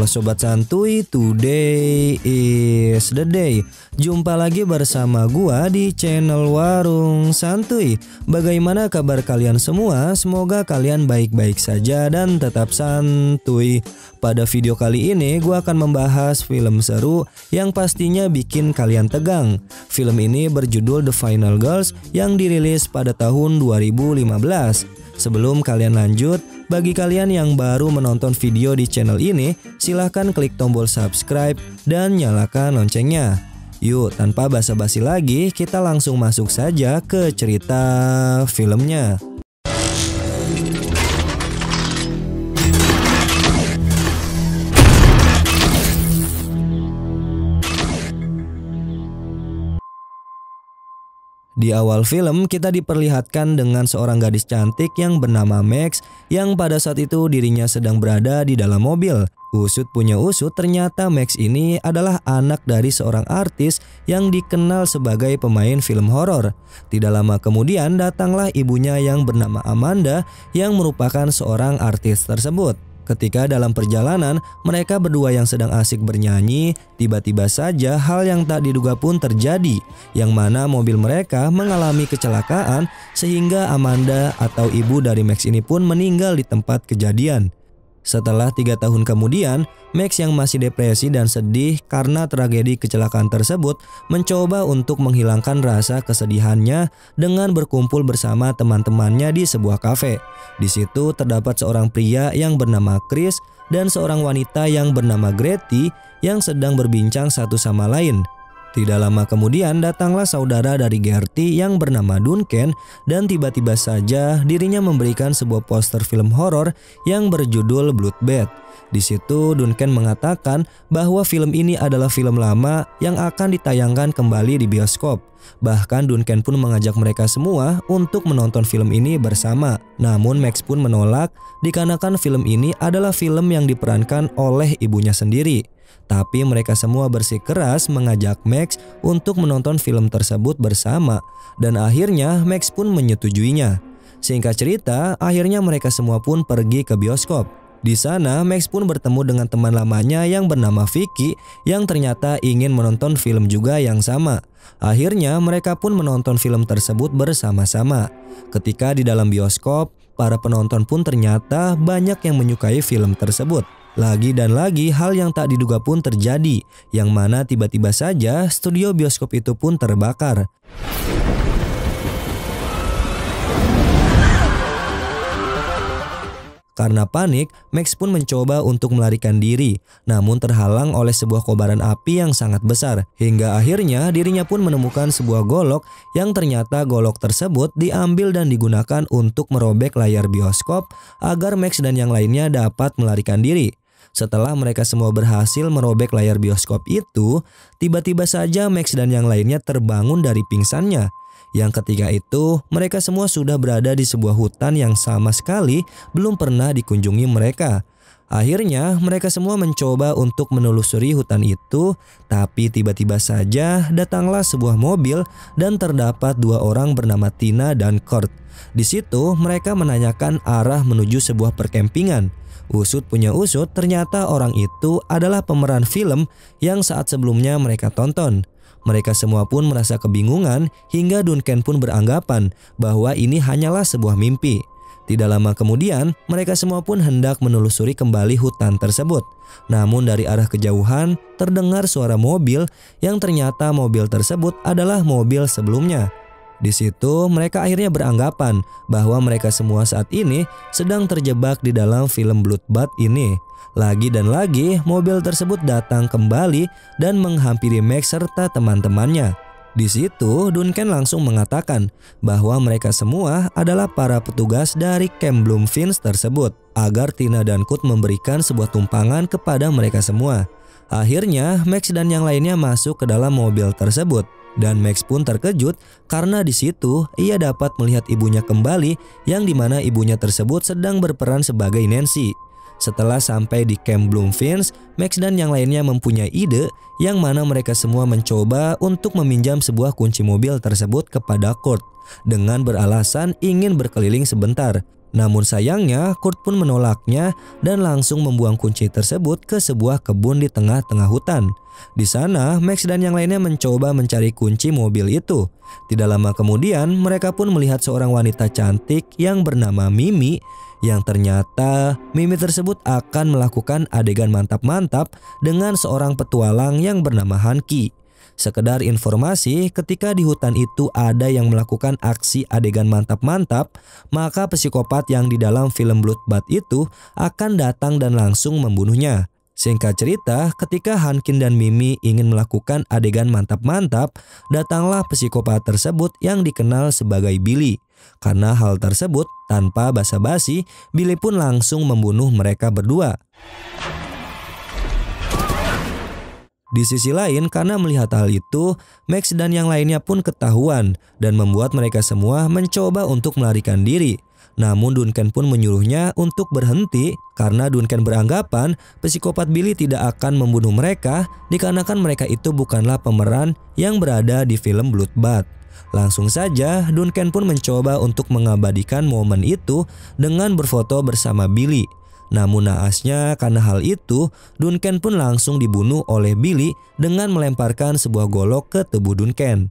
Halo Sobat Santuy, today is the day. Jumpa lagi bersama gua di channel Warung Santuy. Bagaimana kabar kalian semua? Semoga kalian baik-baik saja dan tetap santuy. Pada video kali ini gua akan membahas film seru yang pastinya bikin kalian tegang. Film ini berjudul The Final Girls yang dirilis pada tahun 2015. Sebelum kalian lanjut, bagi kalian yang baru menonton video di channel ini, silahkan klik tombol subscribe dan nyalakan loncengnya. Yuk, tanpa basa-basi lagi, kita langsung masuk saja ke cerita filmnya. Di awal film kita diperlihatkan dengan seorang gadis cantik yang bernama Max yang pada saat itu dirinya sedang berada di dalam mobil. Usut punya usut, ternyata Max ini adalah anak dari seorang artis yang dikenal sebagai pemain film horor. Tidak lama kemudian datanglah ibunya yang bernama Amanda yang merupakan seorang artis tersebut. Ketika dalam perjalanan mereka berdua yang sedang asik bernyanyi, tiba-tiba saja hal yang tak diduga pun terjadi, yang mana mobil mereka mengalami kecelakaan sehingga Amanda atau ibu dari Max ini pun meninggal di tempat kejadian. Setelah 3 tahun kemudian, Max yang masih depresi dan sedih karena tragedi kecelakaan tersebut mencoba untuk menghilangkan rasa kesedihannya dengan berkumpul bersama teman-temannya di sebuah kafe. Di situ terdapat seorang pria yang bernama Chris dan seorang wanita yang bernama Greti yang sedang berbincang satu sama lain. Tidak lama kemudian datanglah saudara dari Gertie yang bernama Duncan dan tiba-tiba saja dirinya memberikan sebuah poster film horor yang berjudul Bloodbath. Di situ Duncan mengatakan bahwa film ini adalah film lama yang akan ditayangkan kembali di bioskop. Bahkan Duncan pun mengajak mereka semua untuk menonton film ini bersama. Namun Max pun menolak dikarenakan film ini adalah film yang diperankan oleh ibunya sendiri. Tapi mereka semua bersikeras mengajak Max untuk menonton film tersebut bersama dan akhirnya Max pun menyetujuinya. Singkat cerita, akhirnya mereka semua pun pergi ke bioskop. Di sana Max pun bertemu dengan teman lamanya yang bernama Vicky yang ternyata ingin menonton film juga yang sama. Akhirnya mereka pun menonton film tersebut bersama-sama. Ketika di dalam bioskop, para penonton pun ternyata banyak yang menyukai film tersebut. Lagi dan lagi hal yang tak diduga pun terjadi, yang mana tiba-tiba saja studio bioskop itu pun terbakar. Karena panik, Max pun mencoba untuk melarikan diri, namun terhalang oleh sebuah kobaran api yang sangat besar. Hingga akhirnya dirinya pun menemukan sebuah golok yang ternyata golok tersebut diambil dan digunakan untuk merobek layar bioskop agar Max dan yang lainnya dapat melarikan diri. Setelah mereka semua berhasil merobek layar bioskop itu, tiba-tiba saja Max dan yang lainnya terbangun dari pingsannya. Yang ketiga itu, mereka semua sudah berada di sebuah hutan yang sama sekali belum pernah dikunjungi mereka. Akhirnya mereka semua mencoba untuk menelusuri hutan itu, tapi tiba-tiba saja datanglah sebuah mobil dan terdapat 2 orang bernama Tina dan Kurt. Di situ mereka menanyakan arah menuju sebuah perkempingan. Usut punya usut, ternyata orang itu adalah pemeran film yang saat sebelumnya mereka tonton. Mereka semua pun merasa kebingungan hingga Duncan pun beranggapan bahwa ini hanyalah sebuah mimpi. Tidak lama kemudian, mereka semua pun hendak menelusuri kembali hutan tersebut. Namun dari arah kejauhan terdengar suara mobil yang ternyata mobil tersebut adalah mobil sebelumnya. Di situ mereka akhirnya beranggapan bahwa mereka semua saat ini sedang terjebak di dalam film Bloodbath ini. Lagi dan lagi mobil tersebut datang kembali dan menghampiri Max serta teman-temannya. Di situ Duncan langsung mengatakan bahwa mereka semua adalah para petugas dari Camp Bloomfields tersebut agar Tina dan Kurt memberikan sebuah tumpangan kepada mereka semua. Akhirnya Max dan yang lainnya masuk ke dalam mobil tersebut. Dan Max pun terkejut karena di situ ia dapat melihat ibunya kembali yang dimana ibunya tersebut sedang berperan sebagai Nancy. Setelah sampai di Camp Bloomfields, Max dan yang lainnya mempunyai ide yang mana mereka semua mencoba untuk meminjam sebuah kunci mobil tersebut kepada Kurt dengan beralasan ingin berkeliling sebentar. Namun sayangnya Kurt pun menolaknya dan langsung membuang kunci tersebut ke sebuah kebun di tengah-tengah hutan. Di sana Max dan yang lainnya mencoba mencari kunci mobil itu. Tidak lama kemudian mereka pun melihat seorang wanita cantik yang bernama Mimi, yang ternyata Mimi tersebut akan melakukan adegan mantap-mantap dengan seorang petualang yang bernama Hanky. Sekedar informasi, ketika di hutan itu ada yang melakukan aksi adegan mantap-mantap, maka psikopat yang di dalam film Bloodbath itu akan datang dan langsung membunuhnya. Singkat cerita, ketika Hankin dan Mimi ingin melakukan adegan mantap-mantap, datanglah psikopat tersebut yang dikenal sebagai Billy. Karena hal tersebut, tanpa basa-basi, Billy pun langsung membunuh mereka berdua. Di sisi lain, karena melihat hal itu, Max dan yang lainnya pun ketahuan dan membuat mereka semua mencoba untuk melarikan diri. Namun Duncan pun menyuruhnya untuk berhenti karena Duncan beranggapan psikopat Billy tidak akan membunuh mereka dikarenakan mereka itu bukanlah pemeran yang berada di film Bloodbath. Langsung saja Duncan pun mencoba untuk mengabadikan momen itu dengan berfoto bersama Billy. Namun naasnya karena hal itu, Duncan pun langsung dibunuh oleh Billy dengan melemparkan sebuah golok ke tubuh Duncan.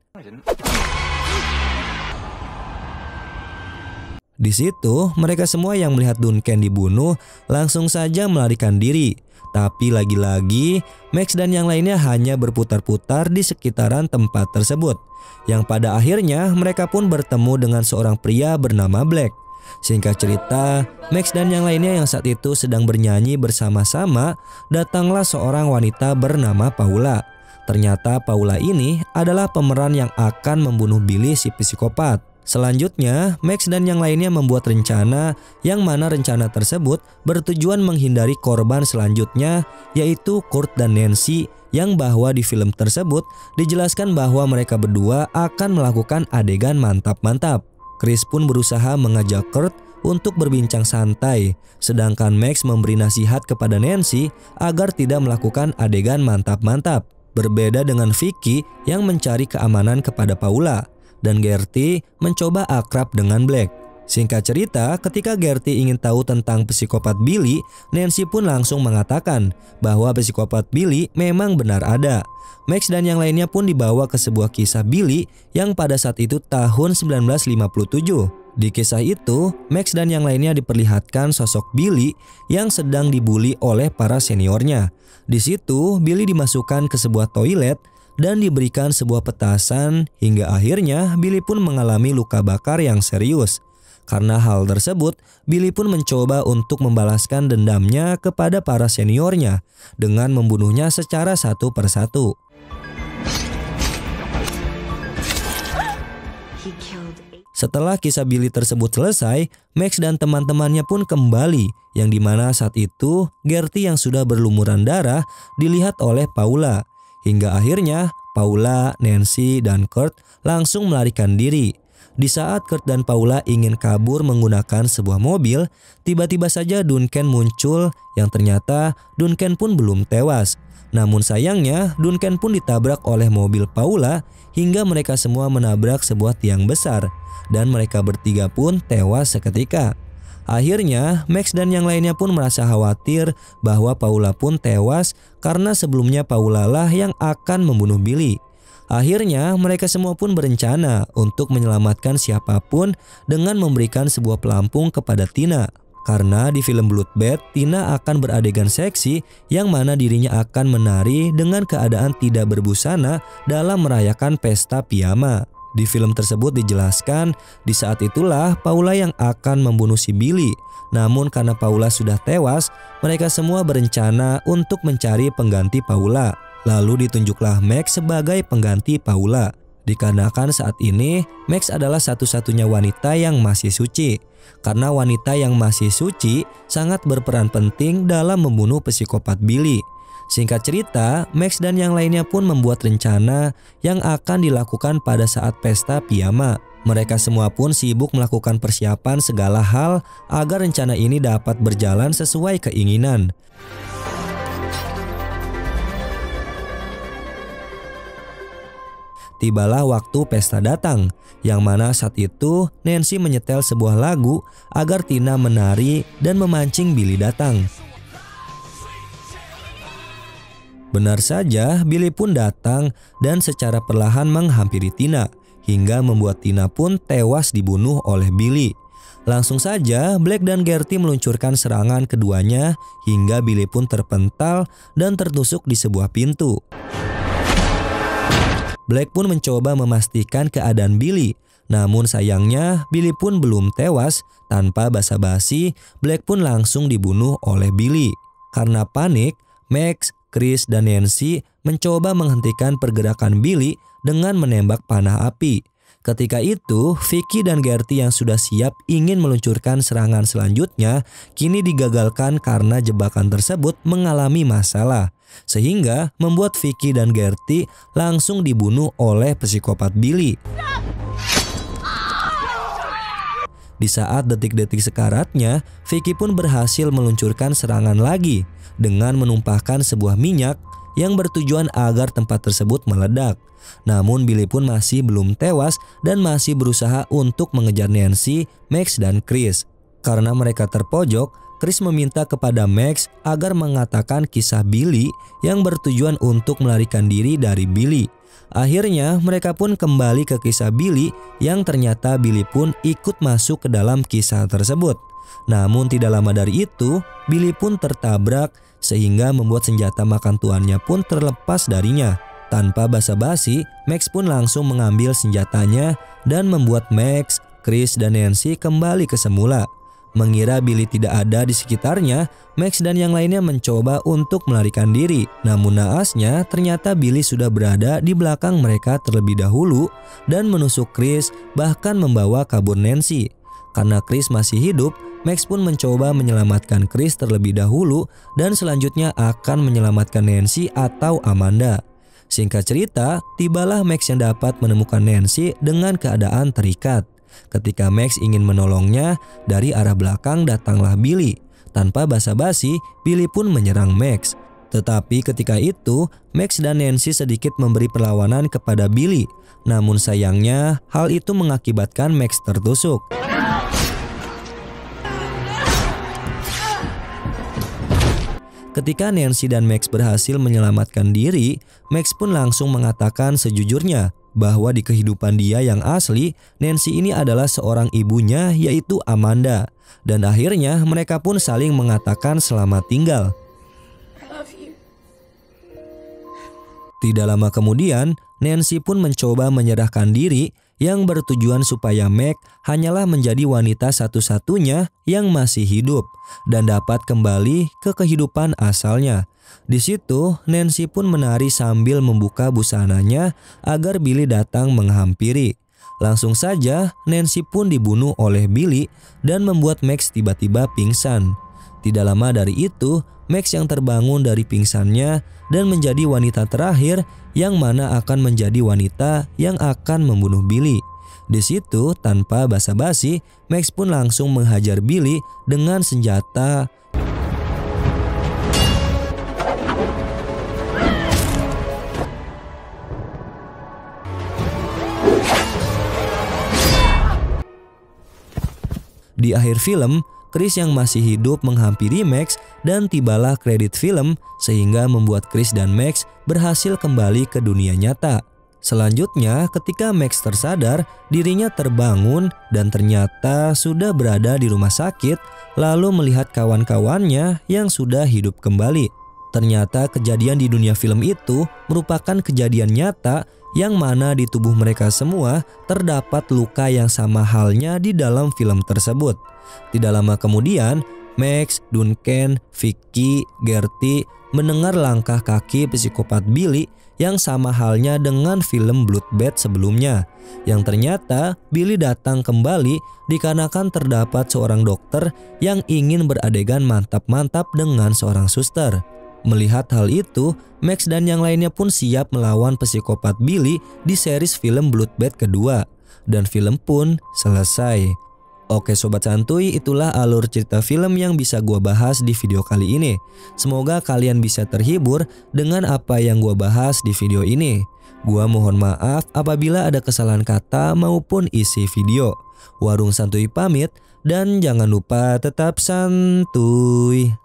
Di situ, mereka semua yang melihat Duncan dibunuh langsung saja melarikan diri. Tapi lagi-lagi, Max dan yang lainnya hanya berputar-putar di sekitaran tempat tersebut. Yang pada akhirnya mereka pun bertemu dengan seorang pria bernama Black. Singkat cerita, Max dan yang lainnya yang saat itu sedang bernyanyi bersama-sama, datanglah seorang wanita bernama Paula. Ternyata Paula ini adalah pemeran yang akan membunuh Billy si psikopat. Selanjutnya, Max dan yang lainnya membuat rencana yang mana rencana tersebut bertujuan menghindari korban selanjutnya, yaitu Kurt dan Nancy, yang bahwa di film tersebut dijelaskan bahwa mereka berdua akan melakukan adegan mantap-mantap. Chris pun berusaha mengajak Kurt untuk berbincang santai, sedangkan Max memberi nasihat kepada Nancy agar tidak melakukan adegan mantap-mantap. Berbeda dengan Vicky yang mencari keamanan kepada Paula, dan Gertie mencoba akrab dengan Black. Singkat cerita, ketika Gertie ingin tahu tentang psikopat Billy, Nancy pun langsung mengatakan bahwa psikopat Billy memang benar ada. Max dan yang lainnya pun dibawa ke sebuah kisah Billy yang pada saat itu tahun 1957. Di kisah itu, Max dan yang lainnya diperlihatkan sosok Billy yang sedang dibully oleh para seniornya. Di situ, Billy dimasukkan ke sebuah toilet dan diberikan sebuah petasan hingga akhirnya Billy pun mengalami luka bakar yang serius. Karena hal tersebut, Billy pun mencoba untuk membalaskan dendamnya kepada para seniornya dengan membunuhnya secara satu persatu. Setelah kisah Billy tersebut selesai, Max dan teman-temannya pun kembali, yang dimana saat itu Gertie yang sudah berlumuran darah dilihat oleh Paula. Hingga akhirnya Paula, Nancy, dan Kurt langsung melarikan diri. Di saat Kurt dan Paula ingin kabur menggunakan sebuah mobil, tiba-tiba saja Duncan muncul yang ternyata Duncan pun belum tewas. Namun sayangnya Duncan pun ditabrak oleh mobil Paula hingga mereka semua menabrak sebuah tiang besar dan mereka bertiga pun tewas seketika. Akhirnya Max dan yang lainnya pun merasa khawatir bahwa Paula pun tewas karena sebelumnya Paula lah yang akan membunuh Billy. Akhirnya mereka semua pun berencana untuk menyelamatkan siapapun dengan memberikan sebuah pelampung kepada Tina. Karena di film Bloodbath, Tina akan beradegan seksi yang mana dirinya akan menari dengan keadaan tidak berbusana dalam merayakan pesta piyama. Di film tersebut dijelaskan di saat itulah Paula yang akan membunuh si Billy. Namun karena Paula sudah tewas, mereka semua berencana untuk mencari pengganti Paula. Lalu ditunjuklah Max sebagai pengganti Paula. Dikarenakan saat ini Max adalah satu-satunya wanita yang masih suci. Karena wanita yang masih suci sangat berperan penting dalam membunuh psikopat Billy. Singkat cerita, Max dan yang lainnya pun membuat rencana yang akan dilakukan pada saat pesta piyama. Mereka semua pun sibuk melakukan persiapan segala hal agar rencana ini dapat berjalan sesuai keinginan. Tibalah waktu pesta datang, yang mana saat itu Nancy menyetel sebuah lagu agar Tina menari dan memancing Billy datang. Benar saja, Billy pun datang dan secara perlahan menghampiri Tina, hingga membuat Tina pun tewas dibunuh oleh Billy. Langsung saja Black dan Gertie meluncurkan serangan keduanya hingga Billy pun terpental dan tertusuk di sebuah pintu. Black pun mencoba memastikan keadaan Billy, namun sayangnya Billy pun belum tewas. Tanpa basa-basi, Black pun langsung dibunuh oleh Billy. Karena panik, Max, Chris, dan Nancy mencoba menghentikan pergerakan Billy dengan menembak panah api. Ketika itu, Vicky dan Gertie yang sudah siap ingin meluncurkan serangan selanjutnya kini digagalkan karena jebakan tersebut mengalami masalah, sehingga membuat Vicky dan Gertie langsung dibunuh oleh psikopat Billy. Di saat detik-detik sekaratnya, Vicky pun berhasil meluncurkan serangan lagi dengan menumpahkan sebuah minyak yang bertujuan agar tempat tersebut meledak. Namun Billy pun masih belum tewas dan masih berusaha untuk mengejar Nancy, Max, dan Chris. Karena mereka terpojok, Chris meminta kepada Max agar mengatakan kisah Billy yang bertujuan untuk melarikan diri dari Billy. Akhirnya mereka pun kembali ke kisah Billy yang ternyata Billy pun ikut masuk ke dalam kisah tersebut. Namun tidak lama dari itu, Billy pun tertabrak sehingga membuat senjata makan tuannya pun terlepas darinya. Tanpa basa-basi, Max pun langsung mengambil senjatanya dan membuat Max, Chris, dan Nancy kembali ke semula. Mengira Billy tidak ada di sekitarnya, Max dan yang lainnya mencoba untuk melarikan diri. Namun naasnya ternyata Billy sudah berada di belakang mereka terlebih dahulu dan menusuk Chris, bahkan membawa kabur Nancy. Karena Chris masih hidup, Max pun mencoba menyelamatkan Chris terlebih dahulu dan selanjutnya akan menyelamatkan Nancy atau Amanda. Singkat cerita, tibalah Max yang dapat menemukan Nancy dengan keadaan terikat. Ketika Max ingin menolongnya, dari arah belakang datanglah Billy. Tanpa basa-basi, Billy pun menyerang Max. Tetapi ketika itu, Max dan Nancy sedikit memberi perlawanan kepada Billy. Namun sayangnya, hal itu mengakibatkan Max tertusuk. Ketika Nancy dan Max berhasil menyelamatkan diri, Max pun langsung mengatakan sejujurnya bahwa di kehidupan dia yang asli, Nancy ini adalah seorang ibunya, yaitu Amanda. Dan akhirnya mereka pun saling mengatakan selamat tinggal. Tidak lama kemudian, Nancy pun mencoba menyerahkan diri yang bertujuan supaya Mac hanyalah menjadi wanita satu-satunya yang masih hidup dan dapat kembali ke kehidupan asalnya. Di situ, Nancy pun menari sambil membuka busananya agar Billy datang menghampiri. Langsung saja, Nancy pun dibunuh oleh Billy dan membuat Max tiba-tiba pingsan. Tidak lama dari itu, Max yang terbangun dari pingsannya dan menjadi wanita terakhir yang mana akan menjadi wanita yang akan membunuh Billy. Di situ, tanpa basa-basi, Max pun langsung menghajar Billy dengan senjata. Di akhir film, Chris yang masih hidup menghampiri Max dan tibalah kredit film sehingga membuat Chris dan Max berhasil kembali ke dunia nyata. Selanjutnya, ketika Max tersadar, dirinya terbangun dan ternyata sudah berada di rumah sakit, lalu melihat kawan-kawannya yang sudah hidup kembali. Ternyata kejadian di dunia film itu merupakan kejadian nyata yang mana di tubuh mereka semua terdapat luka yang sama halnya di dalam film tersebut. Tidak lama kemudian, Max, Duncan, Vicky, Gertie mendengar langkah kaki psikopat Billy yang sama halnya dengan film Bloodbath sebelumnya. Yang ternyata Billy datang kembali dikarenakan terdapat seorang dokter yang ingin beradegan mantap-mantap dengan seorang suster. Melihat hal itu, Max dan yang lainnya pun siap melawan psikopat Billy di series film Bloodbath kedua. Dan film pun selesai. Oke Sobat Santuy, itulah alur cerita film yang bisa gua bahas di video kali ini. Semoga kalian bisa terhibur dengan apa yang gua bahas di video ini. Gua mohon maaf apabila ada kesalahan kata maupun isi video. Warung Santuy pamit dan jangan lupa tetap santuy.